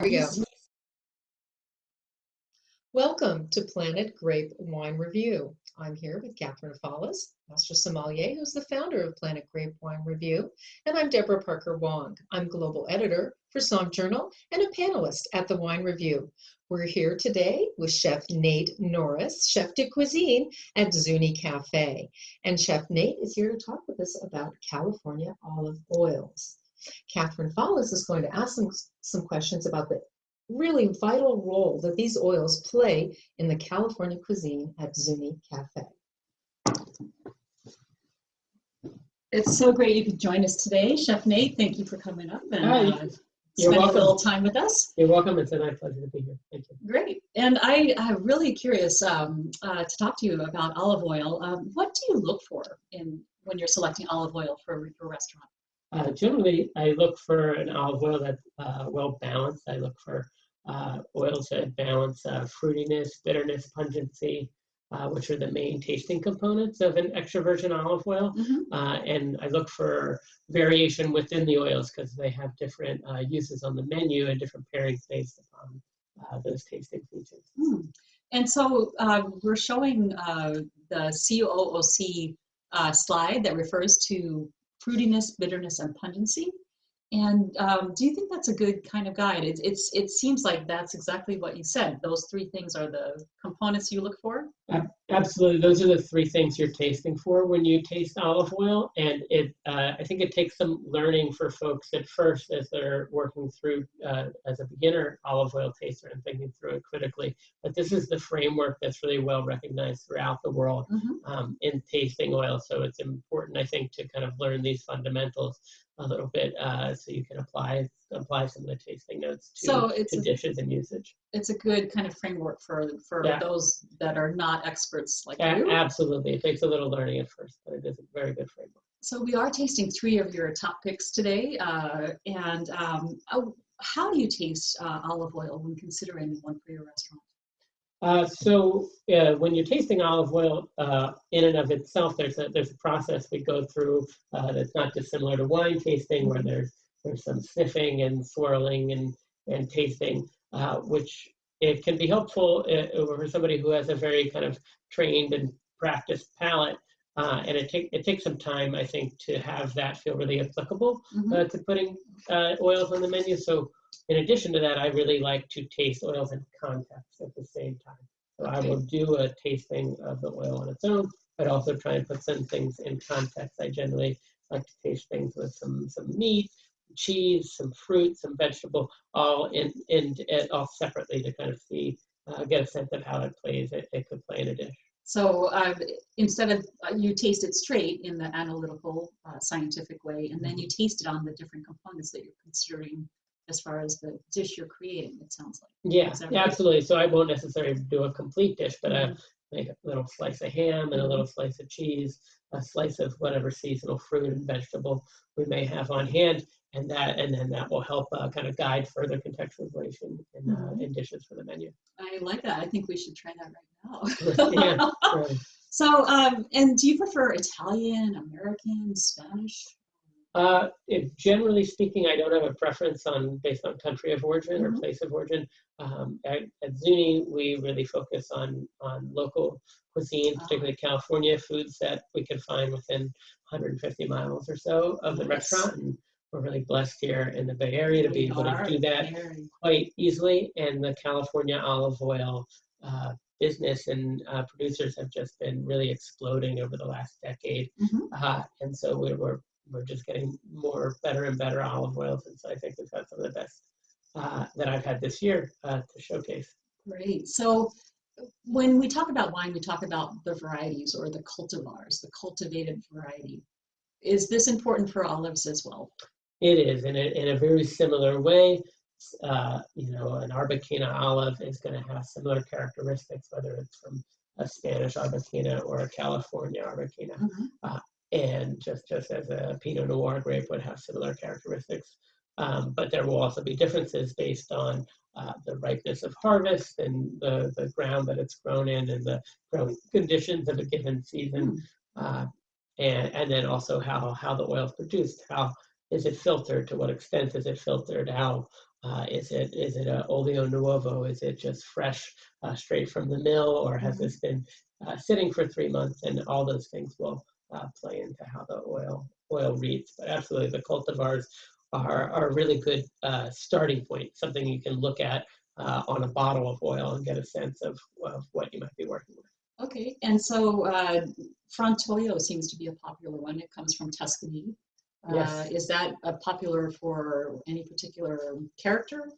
We go. Welcome to Planet Grape Wine Review. I'm here with Catherine Fallis, Master Sommelier, who's the founder of Planet Grape Wine Review, and I'm Deborah Parker Wong. I'm global editor for Somm Journal and a panelist at the Wine Review. We're here today with Chef Nate Norris, Chef de Cuisine at Zuni Cafe. And Chef Nate is here to talk with us about California olive oils. Catherine Fallis is going to ask some questions about the really vital role that these oils play in the California cuisine at Zuni Cafe. It's so great you could join us today. Chef Nate, thank you for coming up and You're spending welcome. a little time with us. You're welcome. It's my pleasure to be here. Thank you. Great. And I'm really curious to talk to you about olive oil. What do you look for when you're selecting olive oil for your restaurant? Generally, I look for an olive oil that's well balanced. I look for oils that balance fruitiness, bitterness, pungency, which are the main tasting components of an extra virgin olive oil. And I look for variation within the oils because they have different uses on the menu and different pairings based upon those tasting features. And so we're showing the COOC slide that refers to fruitiness, bitterness, and pungency. And do you think that's a good kind of guide? It seems like that's exactly what you said. Those three things are the components you look for? Absolutely. Those are the three things you're tasting for when you taste olive oil. And I think it takes some learning for folks at first as they're working through, as a beginner olive oil taster and thinking through it critically. But this is the framework that's really well recognized throughout the world in tasting oil. So it's important, I think, to kind of learn these fundamentals a little bit so you can apply some of the tasting notes to dishes and usage. It's a good kind of framework for those that are not experts like you. Absolutely. It takes a little learning at first, but it is a very good framework. So we are tasting three of your top picks today. And how do you taste olive oil when considering one for your restaurant? When you're tasting olive oil in and of itself, there's a process we go through that's not dissimilar to wine tasting, where there's some sniffing and swirling and tasting, which it can be helpful for somebody who has a very kind of trained and practiced palate. And it takes some time, I think, to have that feel really applicable to putting oils on the menu. So in addition to that, I really like to taste oils in context at the same time. So I will do a tasting of the oil on its own, but also try and put some things in context. I generally like to taste things with some meat, cheese, some fruit, some vegetable, all all separately to kind of see, get a sense of how it plays. It could play in a dish. So instead of you taste it straight in the analytical, scientific way, and then you taste it on the different components that you're considering as far as the dish you're creating, it sounds like. Yeah, absolutely. So I won't necessarily do a complete dish, but I make a little slice of ham and a little slice of cheese, a slice of whatever seasonal fruit and vegetable we may have on hand, and then that will help kind of guide further contextualization in dishes for the menu. I like that. I think we should try that right now. Yeah. Right. So, and do you prefer Italian, American, Spanish? Generally speaking, I don't have a preference based on country of origin or place of origin. At Zuni, we really focus on local cuisine, particularly California foods that we can find within 150 miles or so of the restaurant. And we're really blessed here in the Bay Area to be able to do that quite easily. And the California olive oil business and producers have just been really exploding over the last decade. And so we're just getting better and better olive oils. And so I think we've got some of the best that I've had this year to showcase. Great. So when we talk about wine, we talk about the varieties or the cultivars, the cultivated variety. Is this important for olives as well? It is in a very similar way. An Arbequina olive is going to have similar characteristics, whether it's from a Spanish Arbequina or a California Arbequina. And just as a Pinot Noir grape would have similar characteristics. But there will also be differences based on the ripeness of harvest and the ground that it's grown in and the growing conditions of a given season. And then also how the oil is produced. How is it filtered? To what extent is it filtered? How Is it a olio nuovo? Is it just fresh, straight from the mill, or has this been sitting for 3 months? And all those things will play into how the oil reads. But absolutely, the cultivars are a really good starting point, something you can look at on a bottle of oil and get a sense of what you might be working with. Okay, and so Frantoio seems to be a popular one. It comes from Tuscany. Yes. Is that popular for any particular character?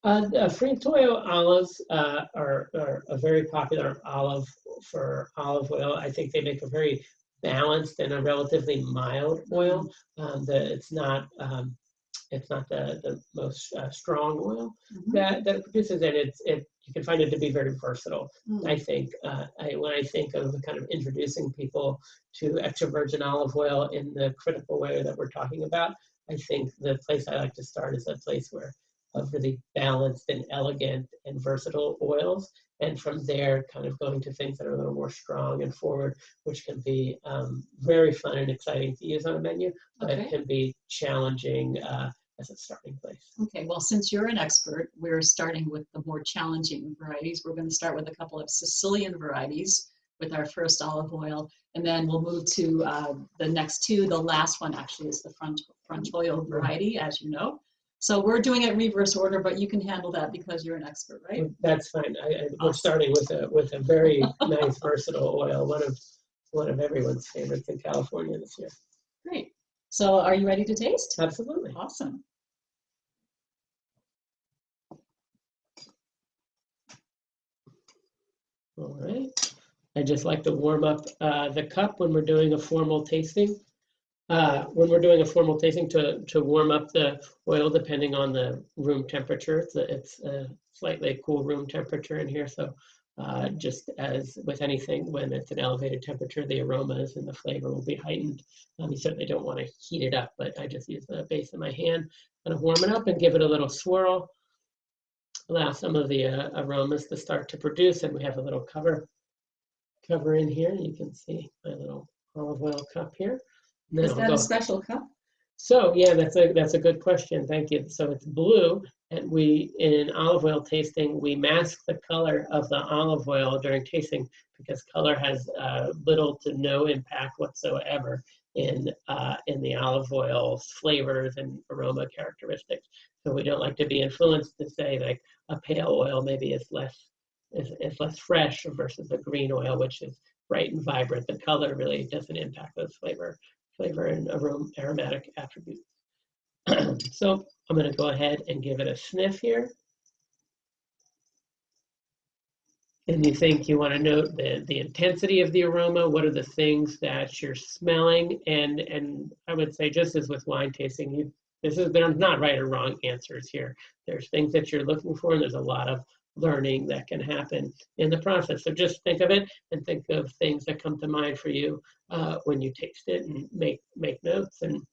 Frantoio olives are a very popular olive for olive oil. I think they make a very balanced and a relatively mild oil. It's not the most strong oil that it produces, and you can find it to be very versatile. I think when I think of kind of introducing people to extra virgin olive oil in the critical way that we're talking about, I think the place I like to start is a place where of really balanced and elegant and versatile oils, and from there kind of going to things that are a little more strong and forward, which can be very fun and exciting to use on a menu, but it can be challenging as a starting place. Okay, well, since you're an expert, we're starting with the more challenging varieties. We're going to start with a couple of Sicilian varieties with our first olive oil, and then we'll move to the next two. The last one actually is the Frantoio variety, as you know. So we're doing it in reverse order, but you can handle that because you're an expert, right? That's fine. We're starting with a very nice versatile oil, one of everyone's favorites in California this year. Great. So are you ready to taste? Absolutely. Awesome. All right. I just like to warm up the cup when we're doing a formal tasting. When we're doing a formal tasting, to warm up the oil depending on the room temperature. It's a slightly cool room temperature in here, so just as with anything, when it's an elevated temperature, the aromas and the flavor will be heightened. You certainly don't want to heat it up, but I just use the base of my hand and warm it up and give it a little swirl. Allow some of the aromas to start to produce, and we have a little cover in here. You can see my little olive oil cup here. Is that a special cup? So yeah, that's a good question. Thank you. So it's blue, and in olive oil tasting, we mask the color of the olive oil during tasting because color has little to no impact whatsoever in the olive oil's flavors and aroma characteristics. So we don't like to be influenced to say like a pale oil maybe is less fresh versus a green oil, which is bright and vibrant. The color really doesn't impact those flavor and aromatic attributes. So I'm going to go ahead and give it a sniff here. And you want to note the intensity of the aroma. What are the things that you're smelling? And I would say, just as with wine tasting, there's not right or wrong answers here. There's things that you're looking for, and there's a lot of learning that can happen in the process. So just think of it and think of things that come to mind for you when you taste it, and make notes and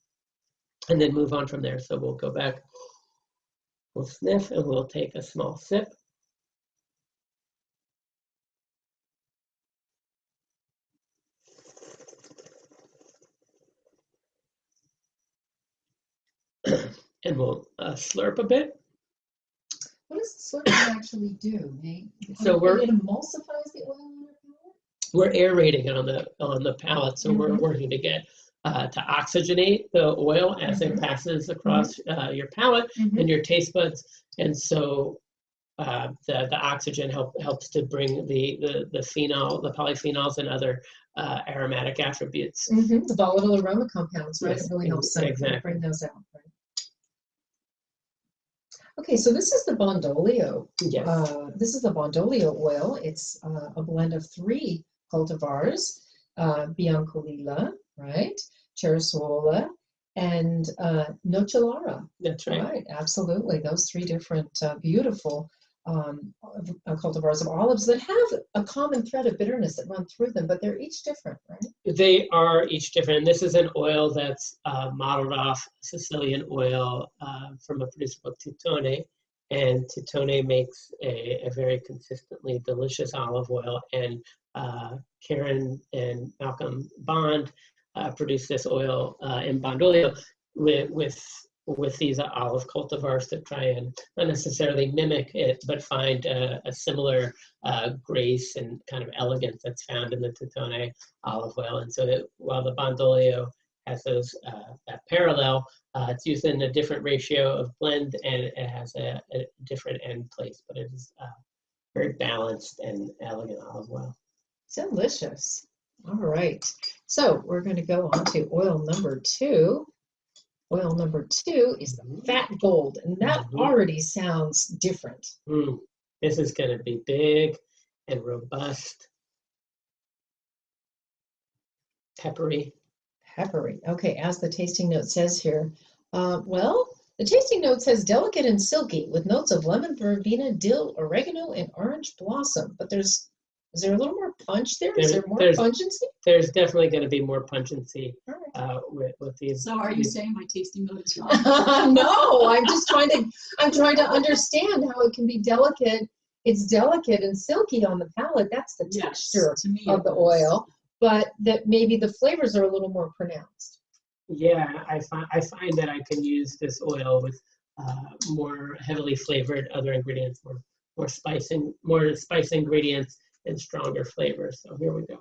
then move on from there. So we'll go back, we'll sniff, and we'll take a small sip. And we'll slurp a bit. What does the slurping actually do? So it emulsifies the oil on your palate? We're aerating it on the palate, so we're working to get to oxygenate the oil as it passes across your palate and your taste buds, and so the oxygen helps to bring the phenol, the polyphenols, and other aromatic attributes. The volatile aroma compounds, right? Yes, it really helps exactly. bring those out, right? Okay, so this is the Bondolio. Yes. This is the Bondolio oil. It's a blend of 3 cultivars, Biancolilla, right? Cerasuola, and Nocellara. That's right. Right, absolutely. Those 3 different beautiful cultivars of olives that have a common thread of bitterness that run through them, but they're each different, right? They are each different. And this is an oil that's modeled off Sicilian oil from a producer called Tutone. And Tutone makes a very consistently delicious olive oil. And Karen and Malcolm Bond produced this oil in Bondolio with with these olive cultivars to try and not necessarily mimic it, but find a similar grace and kind of elegance that's found in the Teuton olive oil. And so while the Bandolio has that parallel, it's used in a different ratio of blend, and it has a different end place, but it is very balanced and elegant olive oil. Delicious. All right. So we're going to go on to oil number 2. Oil number 2 is the fat gold, and that already sounds different. This is going to be big and robust, peppery. Peppery. Okay, as the tasting note says here, well, the tasting note says delicate and silky with notes of lemon, verbena, dill, oregano, and orange blossom. But is there a little more punch there? Is there more pungency? There's definitely going to be more pungency with these. So are you saying my tasting note is wrong? No, I'm trying to understand how it can be delicate. It's delicate and silky on the palate. That's the texture of the oil, but that maybe the flavors are a little more pronounced. Yeah, I find that I can use this oil with more heavily flavored other ingredients, more spice ingredients and stronger flavors. So here we go.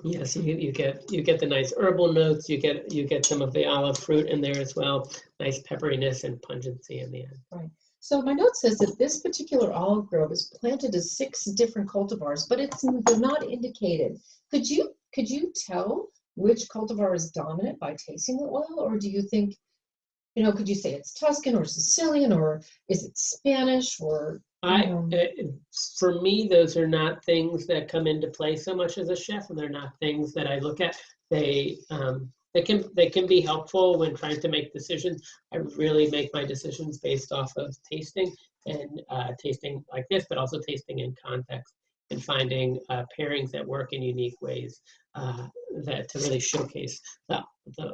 Yes, you get the nice herbal notes. You get some of the olive fruit in there as well. Nice pepperiness and pungency in the end. Right. So my note says that this particular olive grove is planted as 6 different cultivars, but they're not indicated. Could you tell which cultivar is dominant by tasting the oil, or do you think, could you say it's Tuscan or Sicilian, or is it Spanish, or? For me, those are not things that come into play so much as a chef, and they're not things that I look at. They can be helpful when trying to make decisions. I really make my decisions based off of tasting and tasting like this, but also tasting in context and finding pairings that work in unique ways that to really showcase the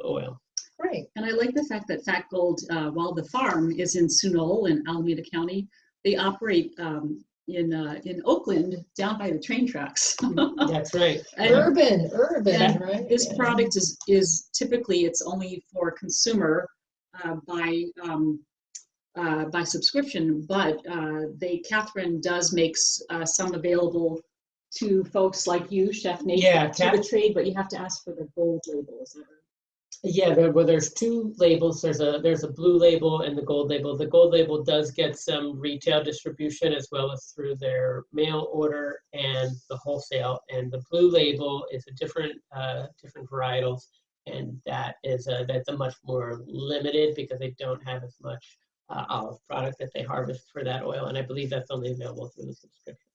oil. Right. And I like the fact that Fat Gold, while the farm is in Sunol in Alameda County, they operate in Oakland down by the train tracks. That's right. Urban, right? This product is typically, it's only for consumer by subscription, but Catherine does make some available to folks like you, Chef Nate, to the trade, but you have to ask for the gold label. Is that right? Yeah, there's 2 labels. There's a blue label and the gold label. The gold label does get some retail distribution as well as through their mail order and the wholesale. And the blue label is a different varietals, and that's a much more limited because they don't have as much olive product that they harvest for that oil. And I believe that's only available through the subscription.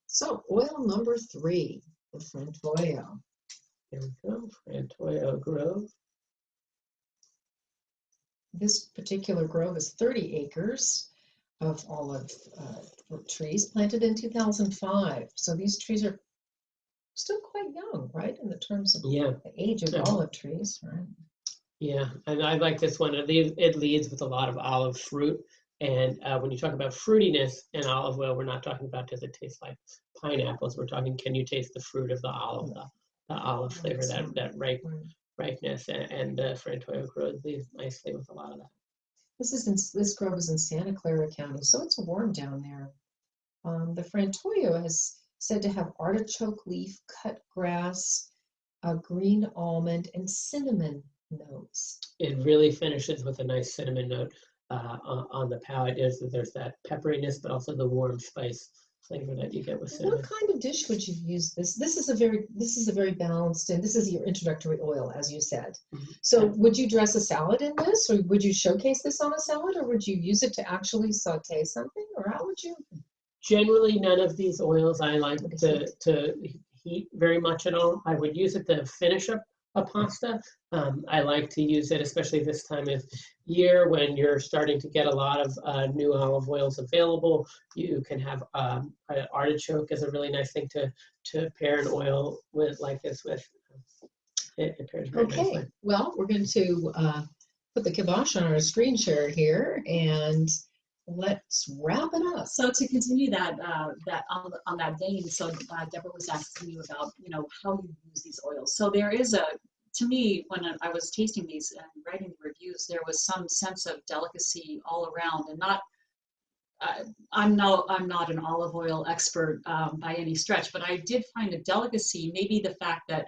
So oil number 3, the Frantoio. Here we go, Frantoio Grove. This particular grove is 30 acres of olive trees planted in 2005. So these trees are still quite young, right, in the terms of the age of olive trees, right? Yeah, and I like this one. It leads with a lot of olive fruit. And when you talk about fruitiness in olive oil, we're not talking about does it taste like pineapples. We're talking, can you taste the fruit of the olive, the olive flavor, that ripeness, and the Frantoio Grove leads nicely with a lot of that. This grove is in Santa Clara County, so it's warm down there. The Frantoio is said to have artichoke leaf, cut grass, green almond, and cinnamon notes. It really finishes with a nice cinnamon note on the palate. There's that pepperiness, but also the warm spice flavor that you get with cinnamon. What kind of dish would you use this? This is a very balanced, and this is your introductory oil, as you said. Mm-hmm. So would you dress a salad in this, or would you showcase this on a salad, or would you use it to actually saute something, or how would you? Generally, none of these oils I like to heat very much at all. I would use it to finish up a pasta. I like to use it, especially this time of year when you're starting to get a lot of new olive oils available. You can have artichoke is a really nice thing to pair an oil with like this with. It pairs very nicely. Well, we're going to put the kibosh on our screen share here, and let's wrap it up. So to continue that that on that vein, so Deborah was asking you about how you use these oils. So there is to me, when I was tasting these and writing the reviews, there was some sense of delicacy all around, and not. I'm not an olive oil expert by any stretch, but I did find a delicacy. Maybe the fact that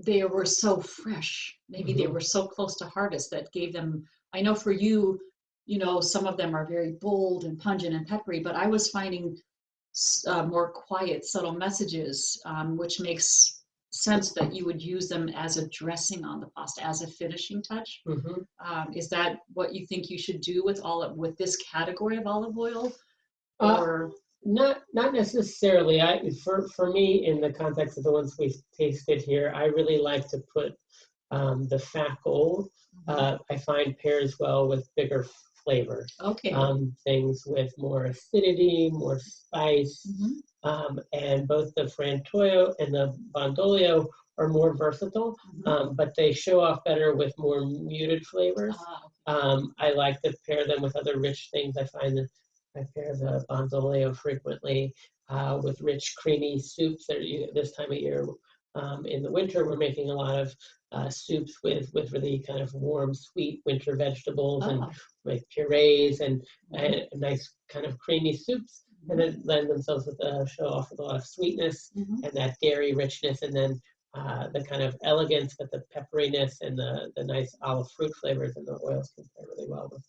they were so fresh, maybe they were so close to harvest that gave them. I know for you, some of them are very bold and pungent and peppery, but I was finding more quiet, subtle messages, which makes sense that you would use them as a dressing on the pasta, as a finishing touch. Is that what you think you should do with this category of olive oil? Or not necessarily. For me, in the context of the ones we've tasted here, I really like to put the fat gold. I find pairs well with bigger flavors. Okay. Things with more acidity, more spice, and both the Frantoio and the Bondolio are more versatile, but they show off better with more muted flavors. I like to pair them with other rich things. I find that I pair the Bondolio frequently with rich, creamy soups. This time of year, in the winter, we're making a lot of soups with really kind of warm, sweet winter vegetables and make purees and nice kind of creamy soups. And then lend themselves with show off with a lot of sweetness and that dairy richness, and then the kind of elegance, but the pepperiness and the nice olive fruit flavors, and the oils can pair really well with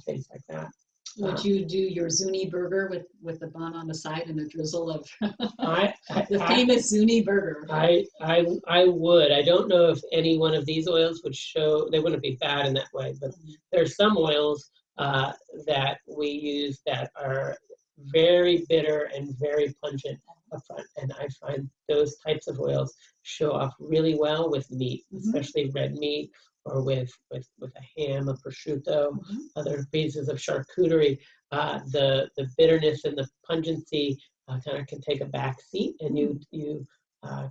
things like that. Would you do your Zuni burger with the bun on the side and a drizzle of the famous Zuni burger? I would. I don't know if any one of these oils would show. They wouldn't be bad in that way, but there's some oils that we use that are very bitter and very pungent upfront, and I find those types of oils show off really well with meat, especially red meat, or with a ham, a prosciutto, other pieces of charcuterie. The bitterness and the pungency kind of can take a back seat, and you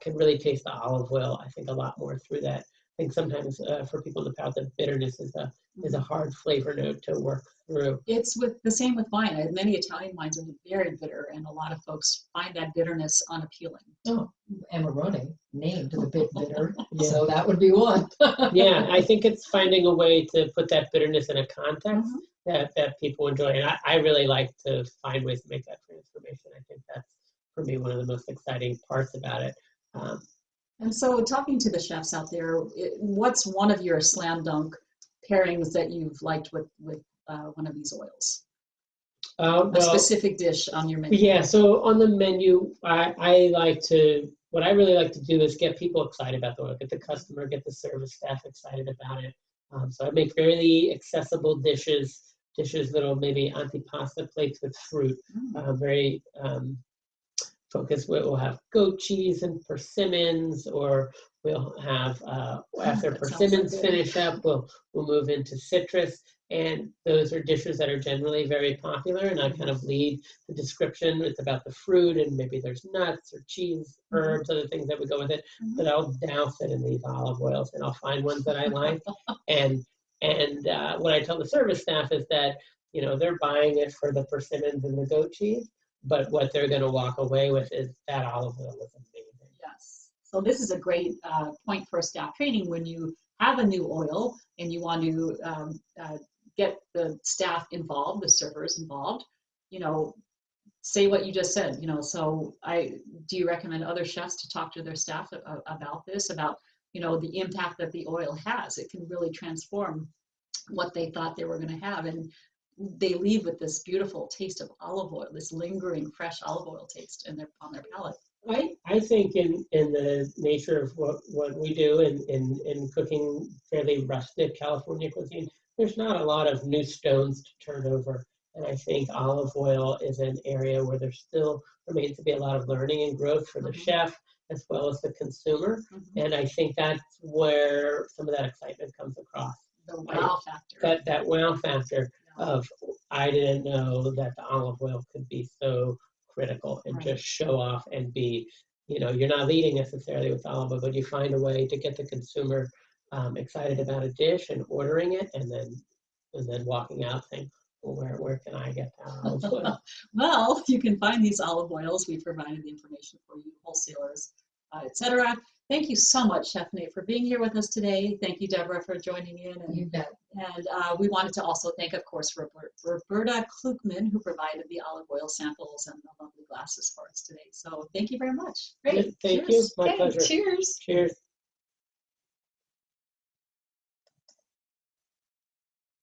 can really taste the olive oil, I think, a lot more through that. I think sometimes for people in the palate, the bitterness is a hard flavor note to work through. It's the same with wine. Many Italian wines are very bitter, and a lot of folks find that bitterness unappealing. Oh, Amarone, named the bit bitter, so that would be one. Yeah, I think it's finding a way to put that bitterness in a context that people enjoy. And I really like to find ways to make that transformation. I think that's, for me, one of the most exciting parts about it. And so talking to the chefs out there, what's one of your slam dunk pairings that you've liked with one of these oils? A specific dish on your menu? Yeah, so on the menu, what I really like to do is get people excited about the oil, get the customer, get the service staff excited about it. So I make fairly accessible dishes, little maybe antipasta plates with fruit, very focused. We'll have goat cheese and persimmons, or we'll have after persimmons finish up, we'll move into citrus, and those are dishes that are generally very popular. And I kind of lead the description. It's about the fruit, and maybe there's nuts or cheese, herbs, other things that would go with it. But I'll douse it in these olive oils, and I'll find ones that I like. And what I tell the service staff is that they're buying it for the persimmons and the goat cheese, but what they're going to walk away with is that olive oil was amazing. Yes. So this is a great point for staff training when you have a new oil and you want to get the staff involved, the servers involved. Say what you just said. So do you recommend other chefs to talk to their staff about this, about the impact that the oil has? It can really transform what they thought they were going to have, and they leave with this beautiful taste of olive oil, this lingering fresh olive oil taste on their palate. I think in the nature of what we do in cooking fairly rustic California cuisine, there's not a lot of new stones to turn over. And I think olive oil is an area where there still remains to be a lot of learning and growth for the chef as well as the consumer. And I think that's where some of that excitement comes across. The wow factor. That wow factor of, I didn't know that the olive oil could be so critical and just show off and be, you're not leading necessarily with olive oil, but you find a way to get the consumer excited about a dish and ordering it, and then walking out saying, where can I get that olive oil? Well, you can find these olive oils. We provided the information for you, wholesalers, etc. Thank you so much, Chef Nate, for being here with us today. Thank you, Deborah, for joining in. You bet. And we wanted to also thank, of course, Roberta Klukman, who provided the olive oil samples and the lovely glasses for us today. So thank you very much. Great. Thank you. Cheers. My Okay, pleasure. cheers. Cheers.